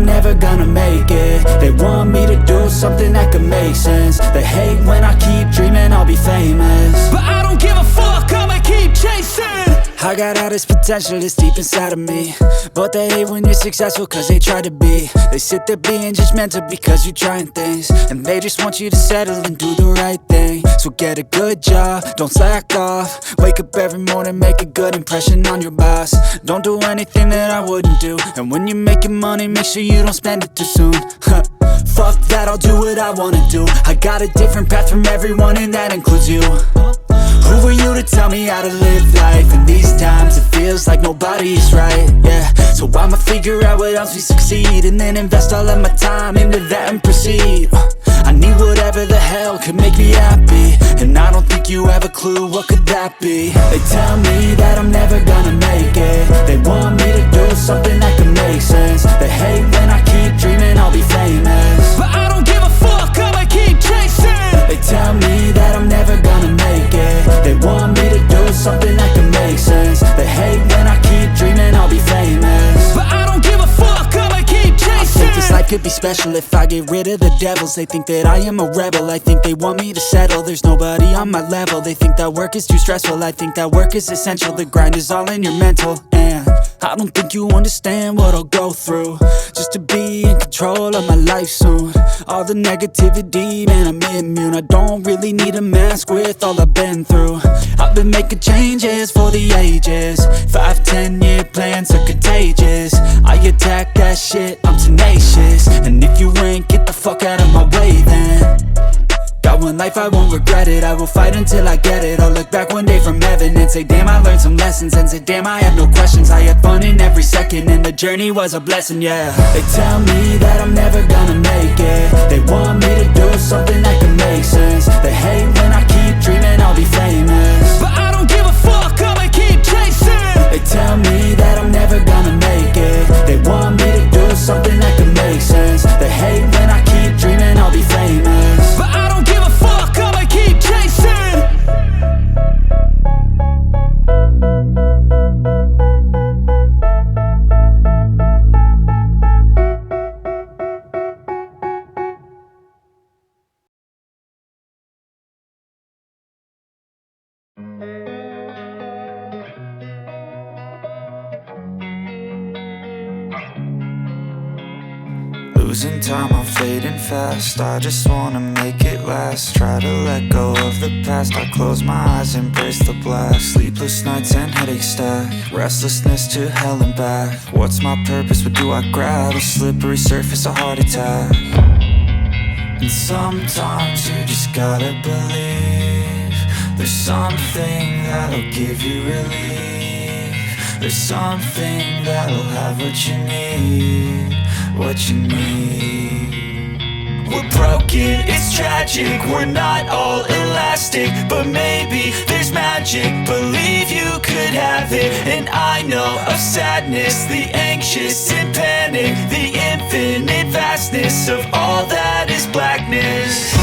I'm never gonna make it. They want me to do something that could make sense. They hate when I keep dreaming I'll be famous, but I don't give a fuck, I'ma keep chasing. I got all this potential that's deep inside of me, but they hate when you're successful cause they try to be. They sit there being judgmental because you're trying things, and they just want you to settle and do the right thing. So get a good job, don't slack off. Wake up every morning, make a good impression on your boss. Don't do anything that I wouldn't do, and when you're making money, make sure you don't spend it too soon. Fuck that, I'll do what I wanna do. I got a different path from everyone, and that includes you. Who are you to tell me how to live life? In these times it feels like nobody is right, yeah. So I'ma figure out what else we succeed, and then invest all of my time into that and proceed. I need whatever the hell could make me happy, and I don't think you have a clue what could that be. They tell me that I'm never gonna make it. They want me to do something that could make sense. They hate when I keep dreaming I'll be famous, but I don't give a fuck, I'ma keep chasing. They tell me that I'm never gonna make it. They want me to do something that can make sense. They hate when I keep dreaming I'll be famous, but I don't give a fuck, I'ma keep chasing. I think this life could be special if I get rid of the devils. They think that I am a rebel, I think they want me to settle. There's nobody on my level. They think that work is too stressful, I think that work is essential. The grind is all in your mental, and I don't think you understand what I'll go through just to be in control of my life soon. All the negativity, man, I'm immune. I don't really need a mask with all I've been through. I've been making changes for the ages. 5-10 year plans are contagious. I attack that shit, I'm tenacious. And if you ain't, get the fuck out of my way then. Got one life, I won't regret it. I will fight until I get it. I'll look back one day from heaven and say, damn, I learned some lessons. And say, damn, I have no questions. I had fun in every second, and the journey was a blessing, yeah. They tell me that I'm never gonna make it. They want me to do something that can make sense. They hate when I keep dreaming I'll be famous, but I don't give a fuck, I'ma keep chasing. They tell me that I'm never gonna make it. They want me to do something that can make sense. They hate when I keep dreaming I'll be famous, but I don't give a fuck, I'ma keep chasing. Losing time, I'm fading fast. I just wanna make it last. Try to let go of the past. I close my eyes, embrace the blast. Sleepless nights and headaches stack. Restlessness to hell and back. What's my purpose? What do I grab? A slippery surface, a heart attack. And sometimes you just gotta believe there's something that'll give you relief. There's something that'll have what you need. What you need. We're broken, it's tragic. We're not all elastic, but maybe there's magic. Believe you could have it. And I know of sadness, the anxious and panic, the infinite vastness of all that is blackness.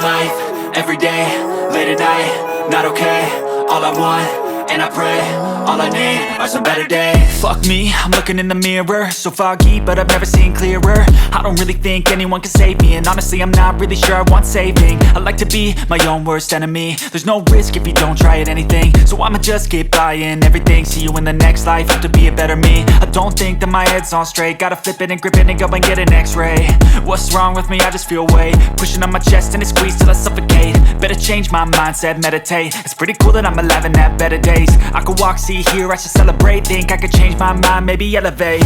life, everyday, late at night, not okay. All I want, and I pray, all I need are some better days. Fuck me, I'm looking in the mirror, so foggy, but I've never seen clearer. I don't really think anyone can save me, and honestly I'm not really sure I want saving. I like to be my own worst enemy. There's no risk if you don't try at anything, so I'ma just keep buying everything. See you in the next life, have to be a better me. I don't think that my head's on straight, gotta flip it and grip it and go and get an x-ray. What's wrong with me? I just feel weight pushing on my chest and it squeezes till I suffocate. Better change my mindset, meditate. It's pretty cool that I'm alive and have better days. I could walk, see, hear, I should celebrate. Think I could change my mind, maybe elevate.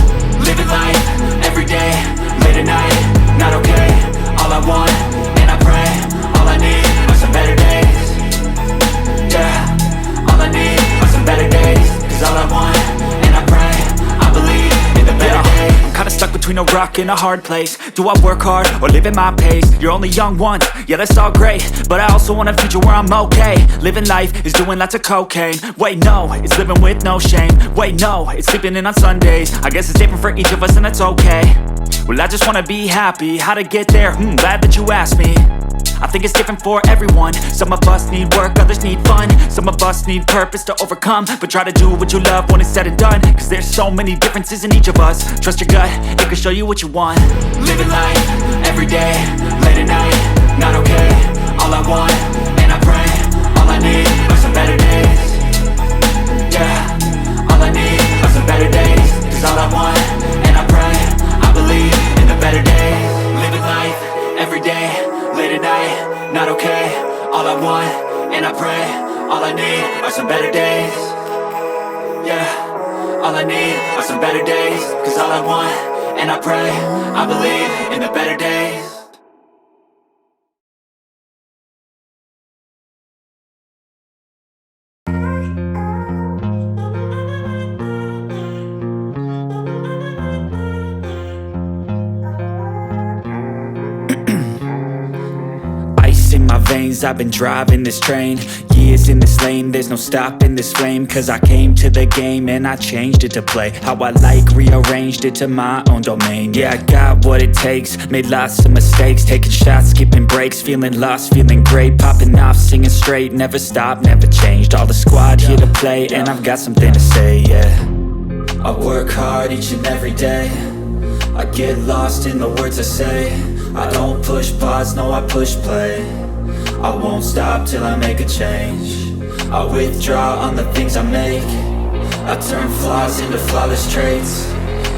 Living life, everyday, late at night, not okay. All I want, and I pray, all I need are some better days. Yeah, all I need are some better days. Cause all I want, and I pray, I believe in the better days. I'm kinda stuck between a rock and a hard place. Do I work hard or live at my pace? You're only young once, yeah that's all great, but I also want a future where I'm okay. Living life is doing lots of cocaine. Wait no, it's living with no shame. Wait no, it's sleeping in on Sundays. I guess it's different for each of us and that's okay. Well I just wanna be happy, how to get there? Glad that you asked me. I think it's different for everyone. Some of us need work, others need fun. Some of us need purpose to overcome. But try to do what you love when it's said and done. Cause there's so many differences in each of us. Trust your gut, it can show you what you want. Living life, everyday, late at night, not okay. All I want, and I pray, all I need are some better days. Yeah, all I need are some better days. Cause all I want, and I pray, I believe in the better days. Living life, everyday, late at night, not okay. All I want, and I pray, all I need are some better days. Yeah, all I need are some better days. Cause all I want, and I pray, I believe in the better days. In my veins, I've been driving this train. Years in this lane, there's no stopping this flame. Cause I came to the game and I changed it to play how I like, rearranged it to my own domain. Yeah, I got what it takes, made lots of mistakes, taking shots, skipping breaks, feeling lost, feeling great, popping off, singing straight, never stopped, never changed. All the squad here to play, and I've got something to say, yeah. I work hard each and every day, I get lost in the words I say. I don't push pause, no I push play. I won't stop till I make a change. I withdraw on the things I make. I turn flaws into flawless traits.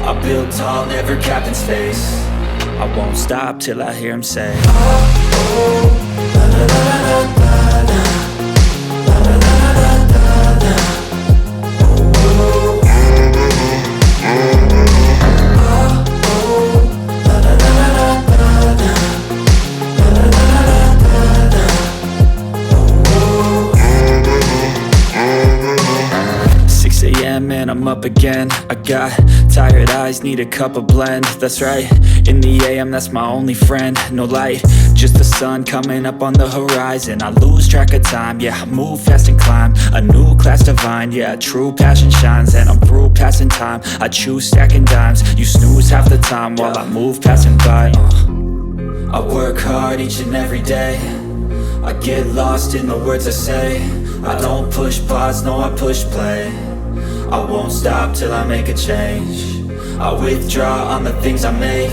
I build tall, never capped in space. I won't stop till I hear him say, oh, oh, la la la la la la. And I'm up again. I got tired eyes, need a cup of blend. That's right, in the AM, that's my only friend. No light, just the sun coming up on the horizon. I lose track of time, yeah, I move fast and climb a new class divine, yeah, true passion shines. And I'm through passing time, I choose stacking dimes. You snooze half the time while I move passing by. I work hard each and every day, I get lost in the words I say. I don't push pause, no I push play. I won't stop till I make a change. I withdraw on the things I make.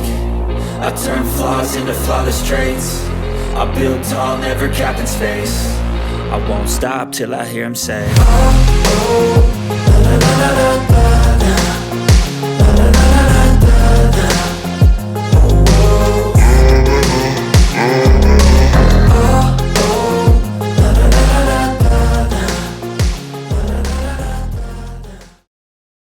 I turn flaws into flawless traits. I build tall, never capped in space. I won't stop till I hear him say, oh, oh.